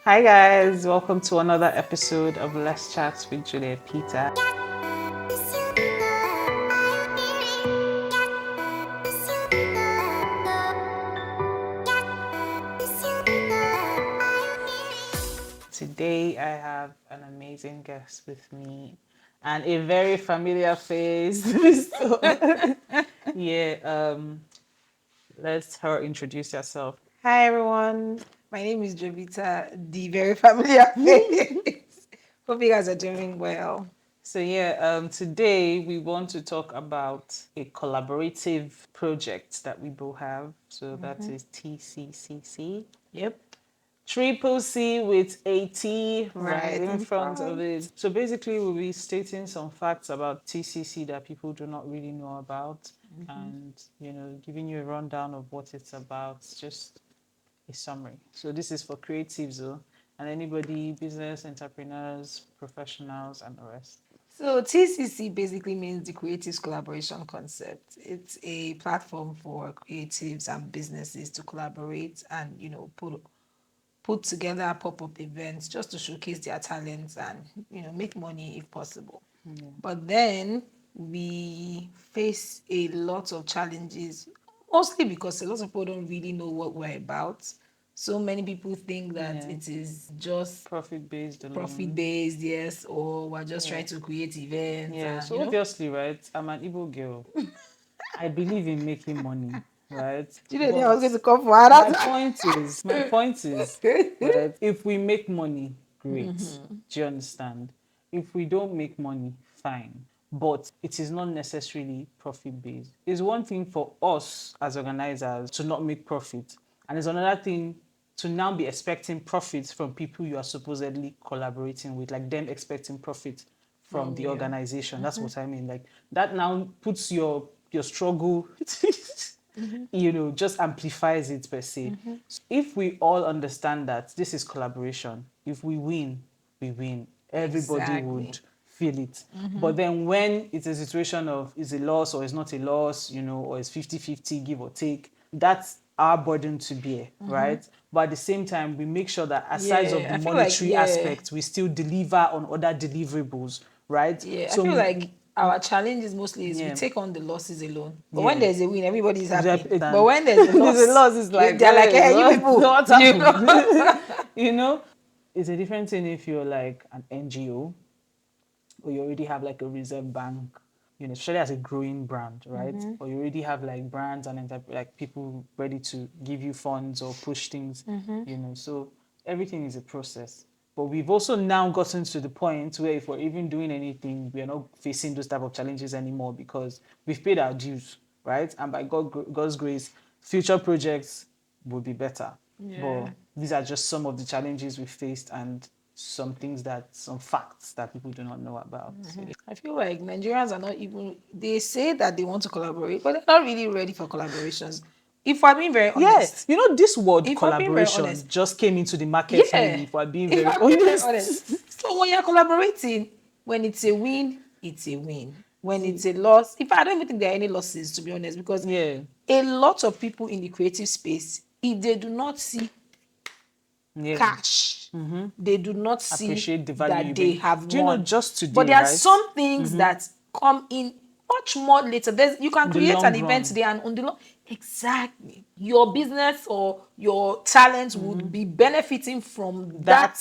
Hi guys, welcome to another episode of Let's Chat with Julia Peter. Today I have an amazing guest with me and a very familiar face. So, let her introduce herself. Hi everyone. My name is Jovita, the very familiar face. Hope you guys are doing well. So today we want to talk about a collaborative project that we both have. So that is TCCC. Yep. Triple C with a T Right in in front of front. it. So basically, we'll be stating some facts about TCC that people do not really know about, and giving you a rundown of what it's about. Just a summary. So this is for creatives, though, and anybody, business, entrepreneurs, professionals, and the rest. So TCC basically means the Creatives Collaboration Concept. It's a platform for creatives and businesses to collaborate and put together pop-up events just to showcase their talents and make money if possible. But then we face a lot of challenges, mostly because a lot of people don't really know what we're about. So many people think that Yeah. it is just Profit-based alone. profit-based, yes, or we're just Yeah. trying to create events. Yeah, And, so obviously, right, I'm an Igbo girl. I believe in making money, right? Do you know But I was going to come for my that? point is, right, if we make money, great. Do you understand? If we don't make money, fine. But it is not necessarily profit-based. It's one thing for us as organizers to not make profit. And it's another thing to now be expecting profits from people you are supposedly collaborating with, like them expecting profit from the organization. That's what I mean. Like that now puts your struggle just amplifies it per se. So if we all understand that this is collaboration, if we win, we win. Everybody Exactly. would feel it. But then when it's a situation of is a loss or is not a loss, or it's 50-50, give or take, that's our burden to bear, right? But at the same time, we make sure that aside of Yeah, the I feel like, monetary aspect, we still deliver on other deliverables, right? Yeah, So I feel like our challenge is mostly is we yeah. take on the losses alone. But Yeah. when there's a win, everybody's happy. Exactly. But when there's a loss, There's a loss, it's like, they're like, hey, you what, people, what you happened? know? It's a different thing if you're like an NGO or you already have like a reserve bank, especially as a growing brand, right? Or you already have like brands and like people ready to give you funds or push things, so everything is a process. But we've also now gotten to the point where if we're even doing anything, we're not facing those type of challenges anymore because we've paid our dues, right? And by God's grace, future projects will be better. Yeah. But these are just some of the challenges we faced and some facts that people do not know about. So, I feel like Nigerians are not even, they say that they want to collaborate, but they're not really ready for collaborations. If we're being very honest. this word If we're being very collaboration honest. just came into the market Yeah. newly, if we're being If very I'm being very honest. honest. So when you're collaborating, when it's a win, it's a win. When it's a loss, if I don't even think there are any losses, to be honest, because Yeah. a lot of people in the creative space, if they do not see cash, they do not see Appreciate the value you that they bring. have Do you know won. just today, But there are right? some things that come in much more later. You can The create long an event run. today and on the long, exactly, your business or your talent would be benefiting from that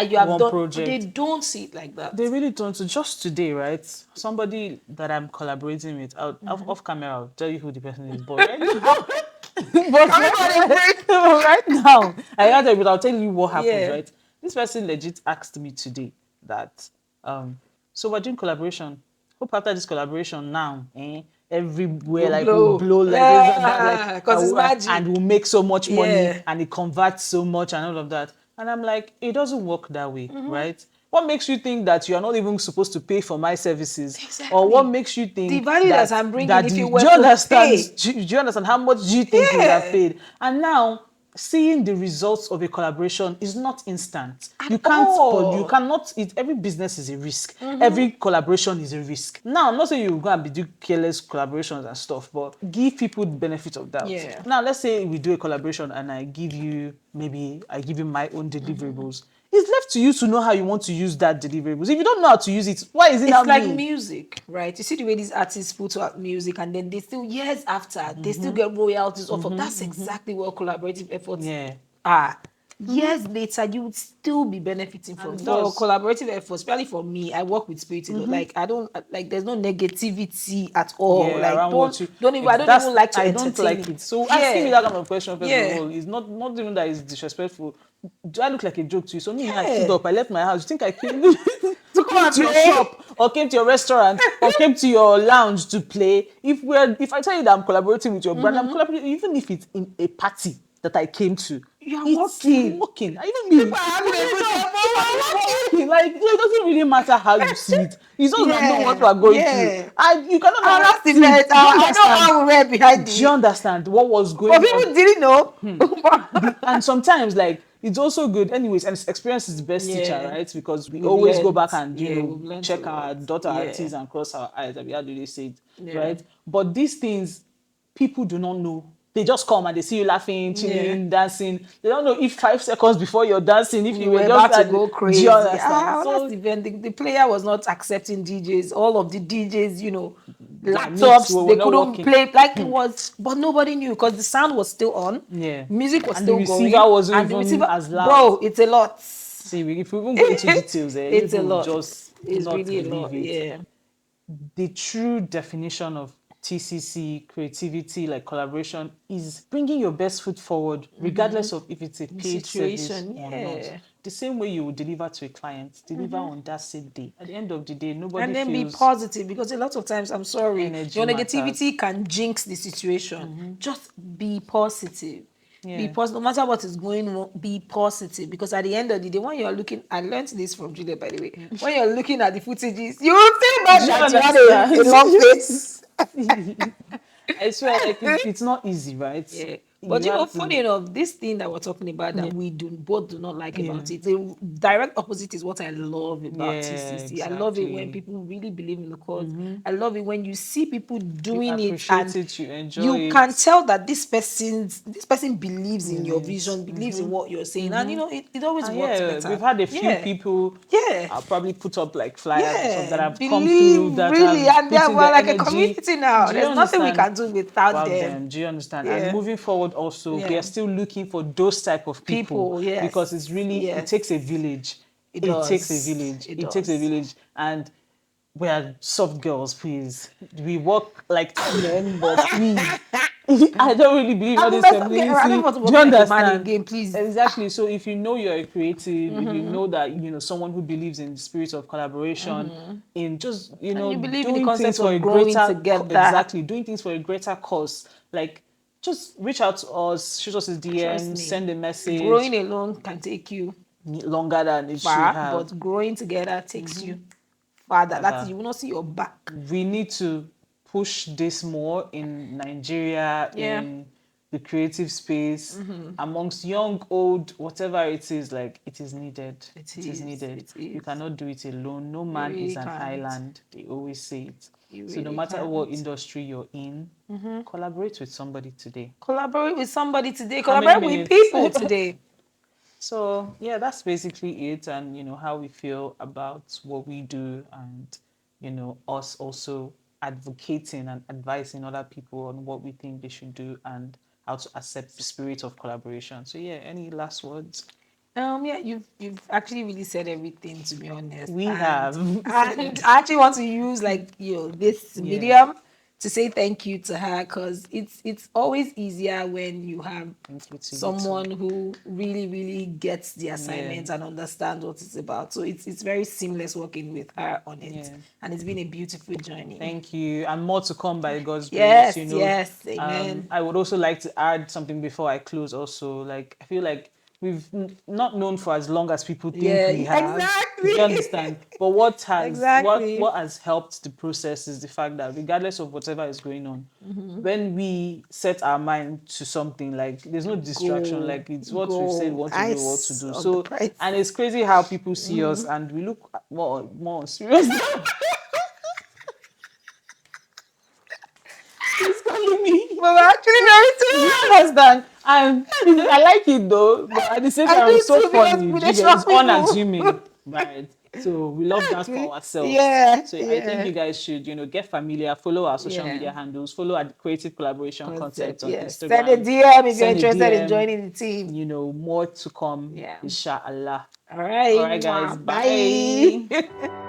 you have one done. project. But they don't see it like that. They really don't. So just today, right? Somebody that I'm collaborating with, off camera, I'll tell you who the person is. But right now, right now, I'll tell you what happened, Yeah. right? This person legit asked me today that, so we're doing collaboration. Hope after this collaboration now, everywhere like will blow like this and that, like, 'cause it's magic. and we'll make so much money Yeah. and it converts so much and all of that. And I'm like, it doesn't work that way, right? What makes you think that you are not even supposed to pay for my services? Exactly. Or what makes you think The value that I'm bringing, if you were do you to understand? pay. Do you understand how much do you think you would have Yeah. paid? And now seeing the results of a collaboration is not instant. At You can't, all. you cannot. Every business is a risk. Every collaboration is a risk. Now, I'm not saying you go and be do careless collaborations and stuff, but give people the benefit of doubt. Yeah. Now, let's say we do a collaboration and I give you maybe I give you my own deliverables. It's left to you to know how you want to use that deliverables. If you don't know how to use it, why is it It's not like me? music, right? You see the way these artists put out music, and then they still, years after, they still get royalties off of. That's exactly what collaborative efforts Yeah. are. Years later, you would still be benefiting from. And it For does. collaborative efforts, especially for me, I work with spirit. Like, I don't like. There's no negativity at all. Yeah, Like, around what you don't even. I don't that's even like to I don't entertain like it. it. So asking me Yeah, that kind of question first of yeah, all is not even that it's disrespectful. Do I look like a joke to you? So me, I stood yeah. up, I left my house. You think I came To come came and to your play. shop or came to your restaurant or came to your lounge to play? If I tell you that I'm collaborating with your brand, I'm collaborating even if it's in a party that I came to. You are I'm working. working. I even me. People are I'm having a doing good job. time, but If you I'm are not working. working, like it doesn't really matter how you see it. It's just that know what Yeah, we are going through. yeah. And you cannot And now that's the see. best. Do you I know understand? how we were behind Do you it. understand what was But going on? people didn't know. And sometimes like it's also good anyways, and experience is the best teacher, Yeah. right? Because we We've always go learned. back and Yeah, we've learned a check lot. our dot our Yeah. t's and cross our i's. I mean, how do they say it, Yeah. right? But these things people do not know. They just come and they see you laughing, Yeah. chilling, dancing. They don't know if 5 seconds before you're dancing, if We you were were just about to at go do you crazy. understand? Last So event, the player was not accepting DJs. All of the DJs, their mix laptops, were they not couldn't working. play like it was, but nobody knew because the sound was still on, Yeah. music was And the still receiver going, wasn't and the even receiver, as loud. bro, it's a lot. See, if we even go into details, you It's a people will lot. just It's not really a believe lot. it. Yeah. The true definition of TCC, creativity, like collaboration, is bringing your best foot forward, regardless of if it's a The paid service situation, or not. yeah. The same way you will deliver to a client, deliver on that same day. At the end of the day, nobody And then be feels positive because a lot of times, I'm sorry, energy your matters. negativity can jinx the situation. Just be positive. Be Yeah. positive. No matter what is going on, be positive because at the end of the day, when you're looking, I learned this from Julia, by the way. When you're looking at the footages, you will feel Do bad you that you had a long understand? face. I swear, like it's not easy, right? Yeah. But You have funny to. enough, this thing that we're talking about Yeah. that we both do not like Yeah. about it, the direct opposite is what I love about Yeah. TCC. I love it when Exactly. people really believe in the cause. I love it when you see people You doing it appreciate and it. You enjoy you can it. tell that this person believes in In your it. vision, believes in what you're saying, and it always And works yeah, better. we've had a few Yeah, people yeah. probably put up like flyers or stuff that Yeah, have come believe through that really, have and put then in we're their like a energy. community now. Do you There's nothing we understand? can do without Wow, them. them. Do you understand? And Yeah. moving forward, also, we Yeah. are still looking for those type of people People, because it's yes, really it takes a yes, village. it It takes a does, village. it It takes a does. village, and we are soft girls, please. We work like men, but please. I don't really believe all I'm this messed up. I don't femininity. want to Do you work like a man understand? again, please. Exactly. So if you know you're a creative, if you know that someone who believes in the spirit of collaboration, in just And you believe in the doing things concept for a of growing greater together. exactly doing things for a greater cause, like just reach out to us, shoot us a Trust DM, me, send a message. growing alone can take you Longer than it should far, have. but growing together takes you farther. That is, Rather, you will not see your back. we need to push this more in Nigeria, Yeah, in the creative space, amongst young, old, whatever it is, like it is needed. it It is is. needed. It You is. cannot do it alone. No You man is really an can't. island. They always say it. You So no really matter what can't. industry you're in, collaborate with somebody today. Collaborate with somebody today. How many Collaborate with minutes? people today. So yeah, that's basically it, and how we feel about what we do, and us also advocating and advising other people on what we think they should do and how to accept the spirit of collaboration. So yeah, any last words? Yeah, you've actually really said everything, to be honest. We And have. and I actually want to use like this Yeah, medium to say thank you to her because it's always easier when you have thank you to you too. someone who really really gets the Yeah, assignment and understands what it's about. So it's very seamless working with her on it, yeah. and it's been a beautiful journey. Thank you, and more to come by God's grace. Yes, yes, amen. I would also like to add something before I close. Also, like I feel like we've not known for as long as people think Yeah, we have. Do you exactly. understand? But what has Exactly. what has helped the process is the fact that regardless of whatever is going on, when we set our mind to something, like there's no distraction. Go, Like it's what we've said we go. want to do, what to Eyes do. on the So, prize. and it's crazy how people see us and we look more serious. He's calling me. But we're actually very You serious. understand? And I like it though, but at the same I time, do it's so too because funny. we You dey get, shock it's people. unassuming, right? So we love that for ourselves. Yeah, So I think yeah, you guys should, get familiar, follow our social yeah. media handles, follow our creative collaboration Concept, concept on yes. Send a Instagram, DM if you're send a interested in DM, joining the team. more to come, Yeah. inshallah. All All right. right, guys, Mwah. Bye. bye.